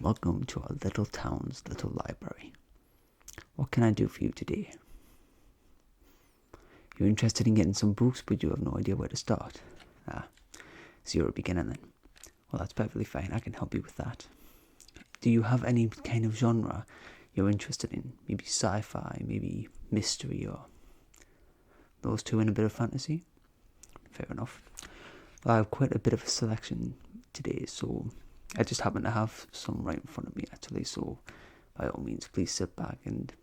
welcome to our little town's little library. What can I do for you today? You're interested in getting some books, but you have no idea where to start. So you're a beginner then. Well, that's perfectly fine. I can help you with that. Do you have any kind of genre you're interested in? Maybe sci-fi, maybe mystery, or those two in a bit of fantasy? Fair enough. Well, I have quite a bit of a selection today, so I just happen to have some right in front of me actually, so by all means please sit back and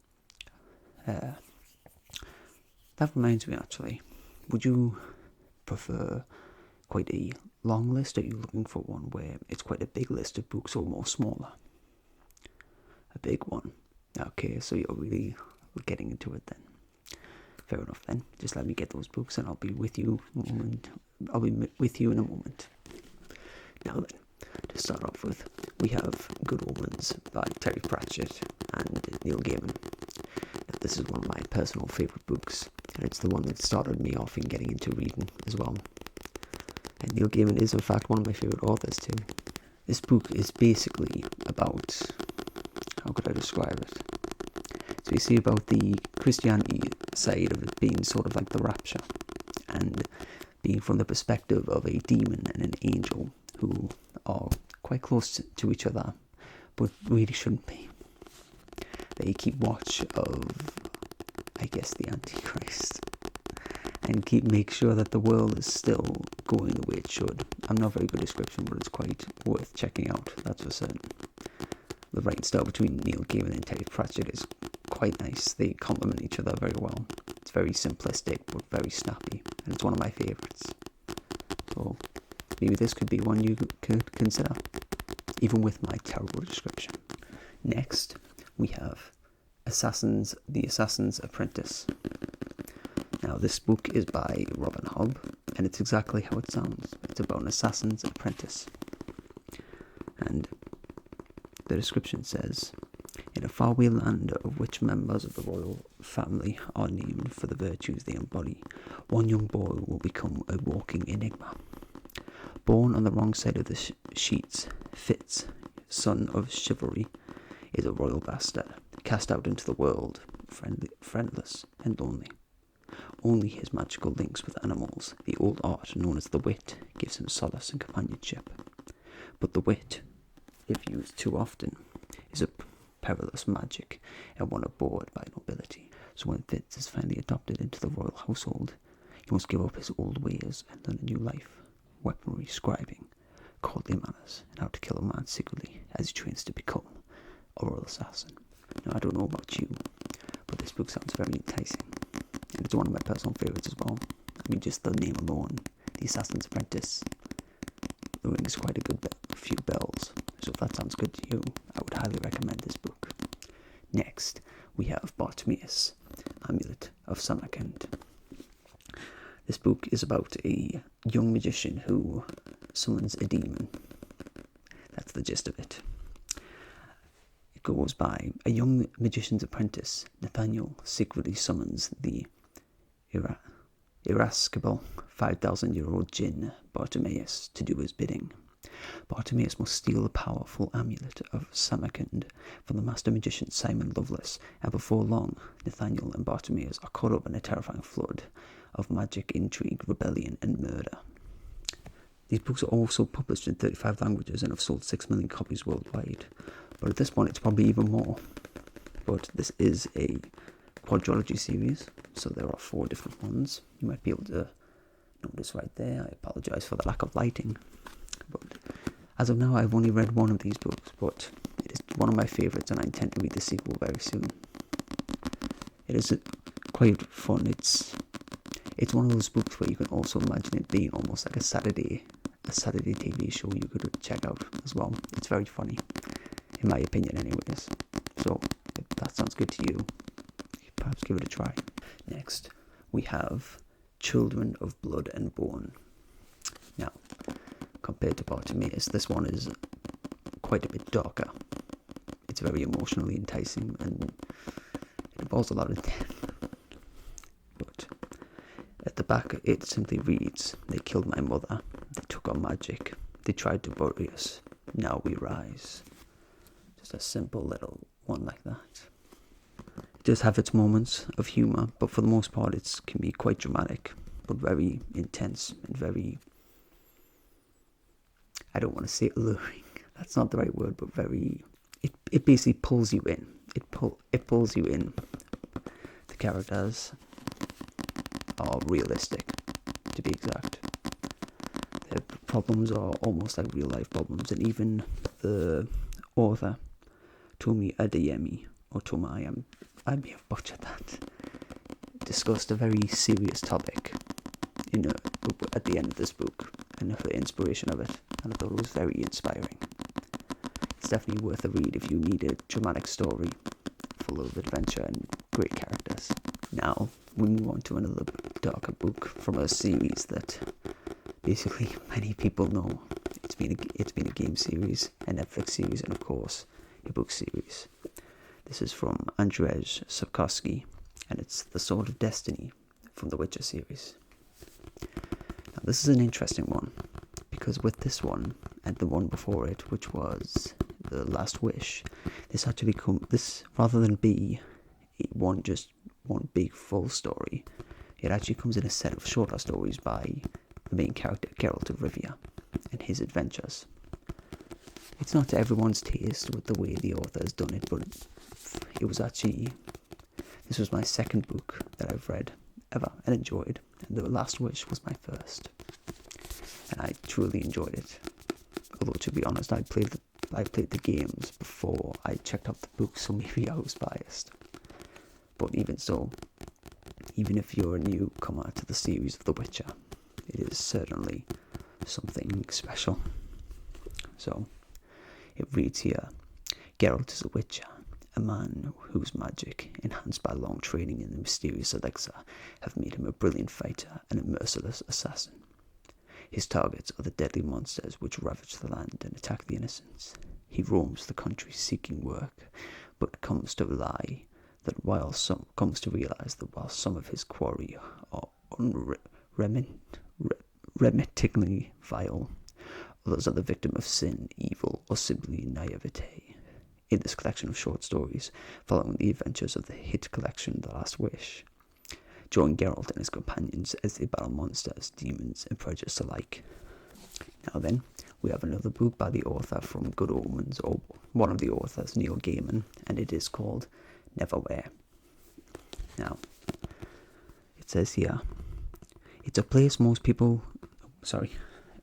that reminds me actually, would you prefer quite a long list, or are you looking for one where it's quite a big list of books or more smaller? A big one. Okay, so you're really getting into it then. Fair enough then. Just let me get those books and I'll be with you in a moment. Now then, to start off with, we have Good Omens by Terry Pratchett and Neil Gaiman. Now, this is one of my personal favourite books, and it's the one that started me off in getting into reading as well. And Neil Gaiman is in fact one of my favourite authors too. This book is basically about, how could I describe it? So you see about the Christianity side of it being sort of like the rapture, and being from the perspective of a demon and an angel who are quite close to each other, but really shouldn't be. They keep watch of, I guess, the Antichrist, and make sure that the world is still going the way it should. I'm not a very good description, but it's quite worth checking out, that's for certain. The writing style between Neil Gaiman and Terry Pratchett is quite nice. They complement each other very well. It's very simplistic, but very snappy, and it's one of my favourites. So maybe this could be one you could consider, even with my terrible description. Next, we have The Assassin's Apprentice. Now, this book is by Robin Hobb, and it's exactly how it sounds. It's about an assassin's apprentice. And the description says, in a faraway land of which members of the royal family are named for the virtues they embody, one young boy will become a walking enigma. Born on the wrong side of the sheets, Fitz, son of chivalry, is a royal bastard, cast out into the world, friendless and lonely. Only his magical links with animals, the old art known as the wit, gives him solace and companionship. But the wit, if used too often, is a perilous magic and one abhorred by nobility. So when Fitz is finally adopted into the royal household, he must give up his old ways and learn a new life. Weaponry, scribing, courtly manners, and how to kill a man secretly as he trains to become a royal assassin. Now, I don't know about you, but this book sounds very enticing, and it's one of my personal favourites as well. I mean, just the name alone, The Assassin's Apprentice, rings quite a few bells. So if that sounds good to you, I would highly recommend this book. Next, we have Bartimaeus, Amulet of Samarkand. This book is about a young magician who summons a demon. That's the gist of it. It goes by, a young magician's apprentice, Nathaniel, secretly summons the irascible 5,000-year-old jinn, Bartimaeus, to do his bidding. Bartimaeus must steal the powerful amulet of Samarkand from the master magician Simon Lovelace, and before long, Nathaniel and Bartimaeus are caught up in a terrifying flood of magic, intrigue, rebellion, and murder. These books are also published in 35 languages and have sold 6 million copies worldwide. But at this point, it's probably even more. But this is a quadrilogy series, so there are 4 different ones. You might be able to notice right there. I apologise for the lack of lighting. But as of now, I've only read one of these books, but it is one of my favourites, and I intend to read the sequel very soon. It is quite fun. It's one of those books where you can also imagine it being almost like a Saturday TV show you could check out as well. It's very funny, in my opinion anyways. So if that sounds good to you, perhaps give it a try. Next, we have Children of Blood and Bone. Now, compared to Bartimaeus, this one is quite a bit darker. It's very emotionally enticing, and it involves a lot of death. But at the back, it simply reads, "They killed my mother. They took our magic. They tried to bury us. Now we rise." just a simple little one like that. It does have its moments of humour, but for the most part it can be quite dramatic, but very intense and very, I don't want to say alluring, that's not the right word, but very, it basically pulls you in. It pulls you in. The characters are realistic, to be exact. Their problems are almost like real life problems, and even the author, Tomi Adeyemi, or Tomai, I may have butchered that, discussed a very serious topic at the end of this book, and the inspiration of it, and I thought it was very inspiring. It's definitely worth a read if you need a dramatic story full of adventure and great characters. Now, we move on to another darker book from a series that basically many people know. It's been a game series, a Netflix series, and of course, a book series. This is from Andrzej Sapkowski, and it's The Sword of Destiny from the Witcher series. Now, this is an interesting one, because with this one, and the one before it, which was The Last Wish, this rather than be one big full story, it actually comes in a set of shorter stories by the main character, Geralt of Rivia, and his adventures. It's not to everyone's taste with the way the author has done it, but this was my second book that I've read ever and enjoyed, and The Last Wish was my first, and I truly enjoyed it. Although, to be honest, I played the games before I checked out the books, so maybe I was biased. But even so, even if you're a newcomer to the series of The Witcher, it is certainly something special. So, it reads here, Geralt is a witcher, a man whose magic, enhanced by long training in the mysterious elixir, have made him a brilliant fighter and a merciless assassin. His targets are the deadly monsters which ravage the land and attack the innocents. He roams the country seeking work, but comes to realize that while some of his quarry are unremittingly vile, others are the victim of sin, evil, or simply naivete. In this collection of short stories, following the adventures of the hit collection The Last Wish, join Geralt and his companions as they battle monsters, demons, and prejudice alike. Now then, we have another book by the author from Good Omens, or one of the authors, Neil Gaiman, and it is called Neverwhere. Now, it says here, it's a place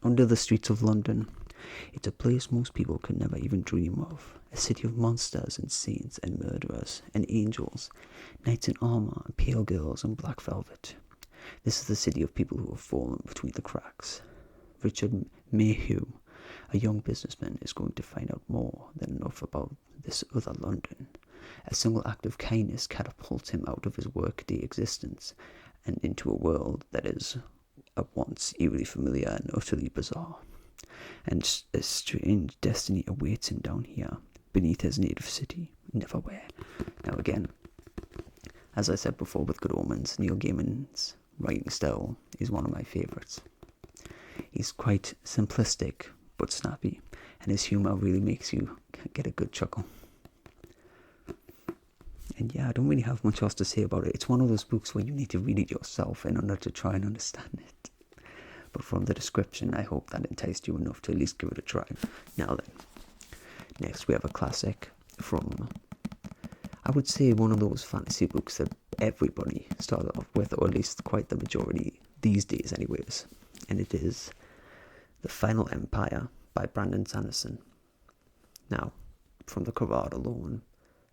under the streets of London. It's a place most people could never even dream of. A city of monsters and saints and murderers and angels, knights in armor and pale girls in black velvet. This is the city of people who have fallen between the cracks. Richard Mayhew, a young businessman, is going to find out more than enough about this other London. A single act of kindness catapults him out of his workaday existence and into a world that is at once eerily familiar and utterly bizarre. And a strange destiny awaits him down here, beneath his native city, Neverwhere. Now again, as I said before with Good Omens, Neil Gaiman's writing style is one of my favourites. He's quite simplistic, but snappy, and his humour really makes you get a good chuckle. And yeah, I don't really have much else to say about it. It's one of those books where you need to read it yourself in order to try and understand it. But from the description, I hope that enticed you enough to at least give it a try. Now then, next we have a classic from, I would say, one of those fantasy books that everybody started off with, or at least quite the majority these days anyways. And it is The Final Empire by Brandon Sanderson. Now, from the cover art alone,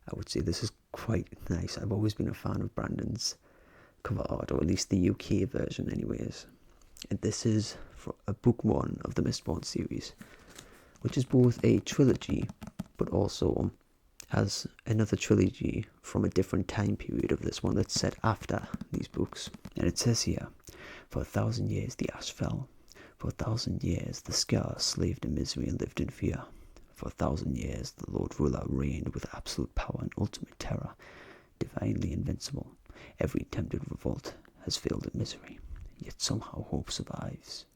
I would say this is quite nice. I've always been a fan of Brandon's cover art, or at least the UK version anyways. And this is a book one of the Mistborn series, which is both a trilogy, but also has another trilogy from a different time period of this one that's set after these books. And it says here, for 1,000 years the ash fell. For 1,000 years the Scar slaved in misery and lived in fear. For 1,000 years the Lord Ruler reigned with absolute power and ultimate terror, divinely invincible. Every attempted revolt has failed in misery, yet somehow hope survives.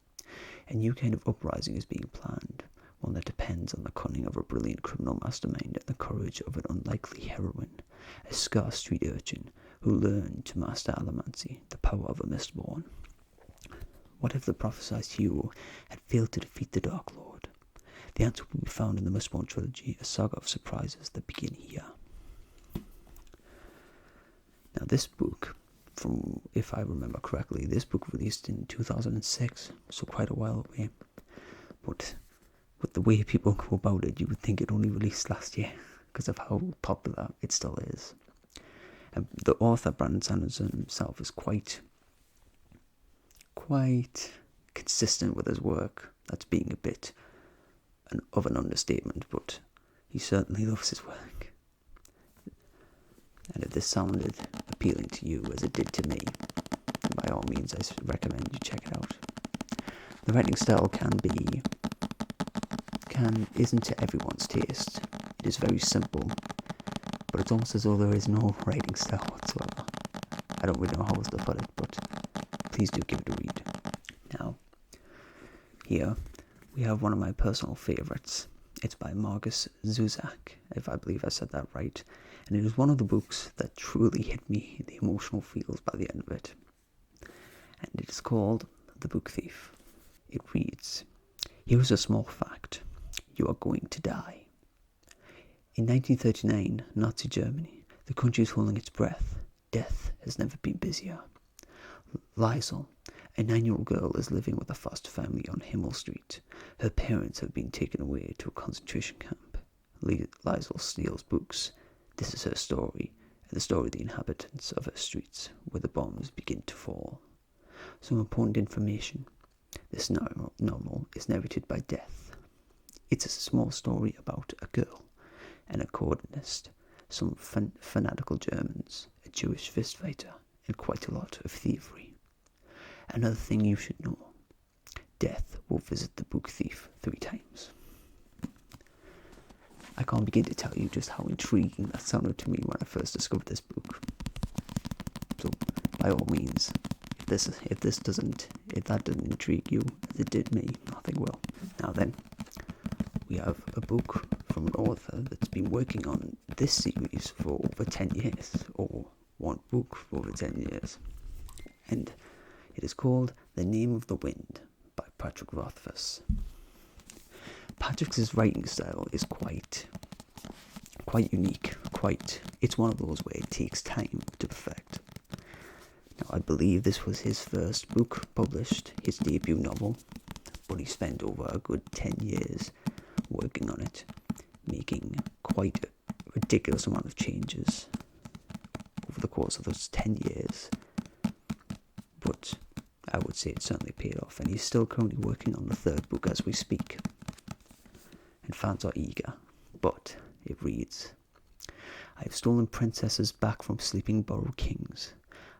A new kind of uprising is being planned, one that depends on the cunning of a brilliant criminal mastermind and the courage of an unlikely heroine, a scarce street urchin who learned to master allomancy, the power of a mistborn. What if the prophesied hero had failed to defeat the Dark Lord? The answer will be found in the Mistborn trilogy, a saga of surprises that begin here. Now this book, if I remember correctly, this book released in 2006, so quite a while away. But with the way people go about it, you would think it only released last year, because of how popular it still is. And the author, Brandon Sanderson himself, is quite consistent with his work. That's being a bit of an understatement, but he certainly loves his work. And if this sounded appealing to you as it did to me, by all means I recommend you check it out. The writing style isn't to everyone's taste. It is very simple, but it's almost as though there is no writing style whatsoever. I don't really know how else to put it, but please do give it a read. Now, here we have one of my personal favorites. It's by Marcus Zuzak, if I believe I said that right, and it is one of the books that truly hit me in the emotional feels by the end of it. And it is called The Book Thief. It reads, "Here is a small fact. You are going to die." In 1939, Nazi Germany, the country is holding its breath. Death has never been busier. Liesel, a 9-year-old girl, is living with a foster family on Himmel Street. Her parents have been taken away to a concentration camp. Liesel steals books. This is her story, and the story of the inhabitants of her streets, where the bombs begin to fall. Some important information. This novel is narrated by Death. It's a small story about a girl, an accordionist, some fanatical Germans, a Jewish fistfighter, and quite a lot of thievery. Another thing you should know. Death will visit the book thief 3 times. I can't begin to tell you just how intriguing that sounded to me when I first discovered this book. So, by all means, if that doesn't intrigue you as it did me, nothing will. Now then, we have a book from an author that's been working on this series for over 10 years, or one book for over 10 years. And it is called The Name of the Wind by Patrick Rothfuss. Patrick's writing style is quite unique. It's one of those where it takes time to perfect. Now, I believe this was his first book published, his debut novel, but he spent over a good 10 years working on it, making quite a ridiculous amount of changes over the course of those 10 years. But I would say it certainly paid off, and he's still currently working on the 3rd book as we speak. And fans are eager, but it reads, "I have stolen princesses back from sleeping Borough kings.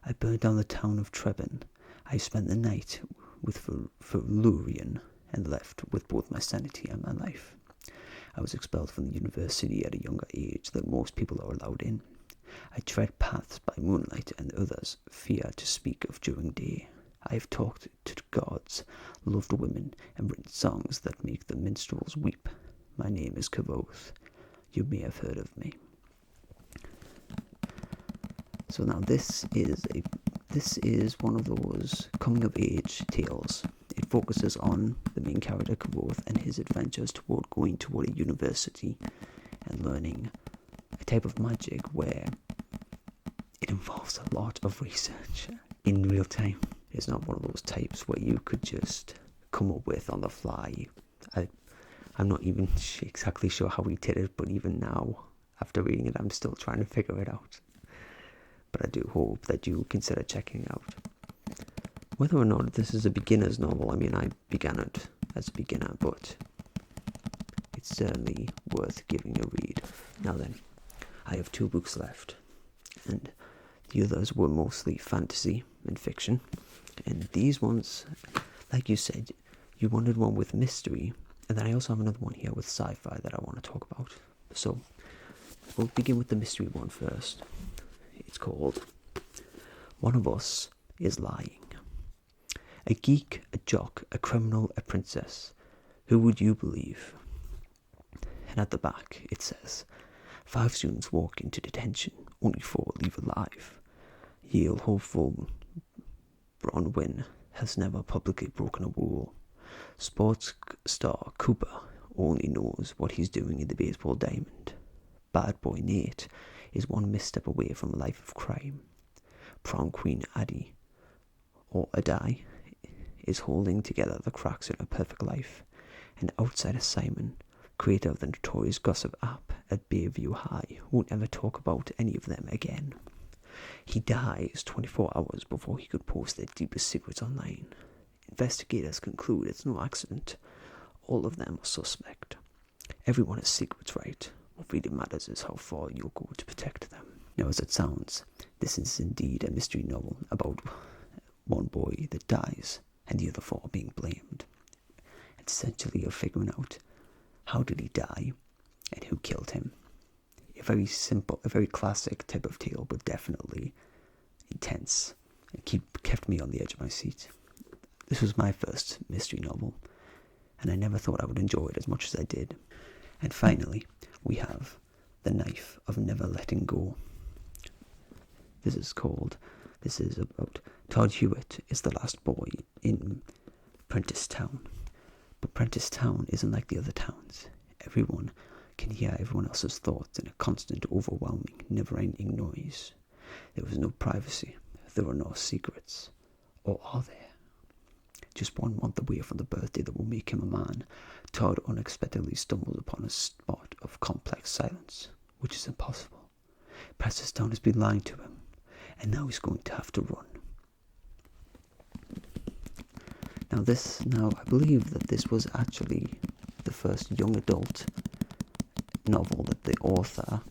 I burned down the town of Trebon. I spent the night with Felurian and left with both my sanity and my life. I was expelled from the university at a younger age than most people are allowed in. I tread paths by moonlight and others fear to speak of during day. I have talked to the gods, loved women, and written songs that make the minstrels weep. My name is Kavoth. You may have heard of me." So now this is one of those coming-of-age tales. It focuses on the main character Kavoth and his adventures toward going toward a university and learning a type of magic where it involves a lot of research in real time. It's not one of those types where you could just come up with on the fly. I'm not even exactly sure how he did it, but even now, after reading it, I'm still trying to figure it out. But I do hope that you consider checking it out. Whether or not this is a beginner's novel, I mean, I began it as a beginner, but it's certainly worth giving a read. Now then, I have 2 books left, and the others were mostly fantasy and fiction. And these ones, like you said, you wanted one with mystery, and then I also have another one here with sci-fi that I want to talk about. So, we'll begin with the mystery one first. It's called One of Us is Lying. A geek, a jock, a criminal, a princess. Who would you believe? And at the back it says, 5 students walk into detention, only 4 leave alive. Yale hopeful Bronwyn has never publicly broken a rule. Sports star Cooper only knows what he's doing in the baseball diamond. Bad boy Nate is one misstep away from a life of crime. Prom queen Addie, or Adai, is holding together the cracks in her perfect life. And outsider Simon, creator of the notorious gossip app at Bayview High, won't ever talk about any of them again. He dies 24 hours before he could post their deepest secrets online. Investigators conclude it's no accident. All of them are suspect. Everyone has secrets, right? What really matters is how far you'll go to protect them. Now, as it sounds, this is indeed a mystery novel about one boy that dies and the other 4 are being blamed. It's essentially you're figuring out how did he die and who killed him. A very simple, a very classic type of tale, but definitely intense. It kept me on the edge of my seat. This was my first mystery novel, and I never thought I would enjoy it as much as I did. And finally, we have The Knife of Never Letting Go. This is about Todd Hewitt is the last boy in Prentice Town. But Prentice Town isn't like the other towns. Everyone can hear everyone else's thoughts in a constant, overwhelming, never-ending noise. There was no privacy. There were no secrets. Or are there? Just 1 month away from the birthday that will make him a man, Todd unexpectedly stumbles upon a spot of complex silence, which is impossible. Prentice Town has been lying to him, and now he's going to have to run. Now I believe that this was actually the first young adult novel that the author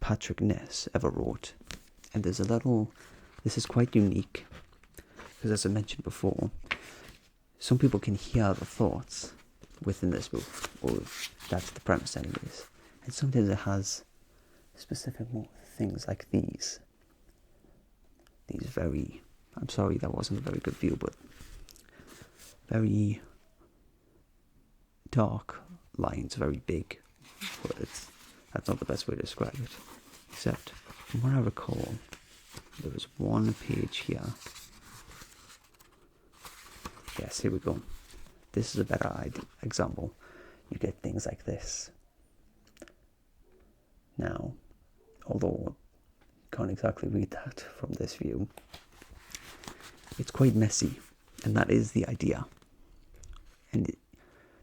Patrick Ness ever wrote. And this is quite unique, because as I mentioned before, some people can hear the thoughts within this book, or that's the premise anyways. And sometimes it has specific things like these very, I'm sorry that wasn't a very good view, but very dark lines, very big words. That's not the best way to describe it. Except, from what I recall, there was one page here. Yes, here we go. This is a better example. You get things like this. Now, although I can't exactly read that from this view, it's quite messy, and that is the idea. And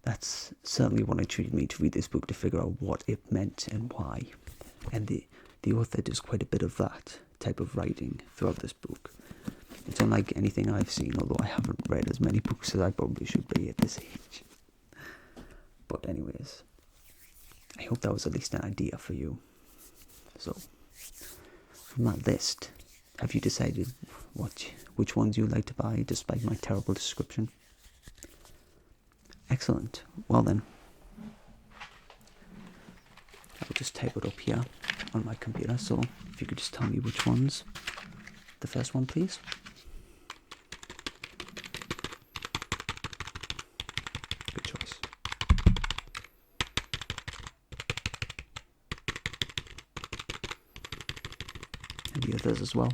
that's certainly what intrigued me to read this book, to figure out what it meant and why. And the author does quite a bit of that type of writing throughout this book. It's unlike anything I've seen, although I haven't read as many books as I probably should be at this age. But anyways, I hope that was at least an idea for you. So, from that list, have you decided which ones you'd like to buy, despite my terrible description? Excellent. Well then, I'll just type it up here on my computer, so if you could just tell me which ones. The first one, please. Good choice. And the others as well.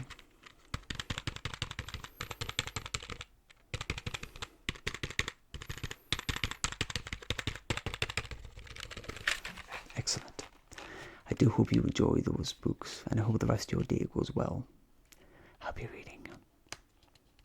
Excellent. I do hope you enjoy those books, and I hope the rest of your day goes well. Happy reading.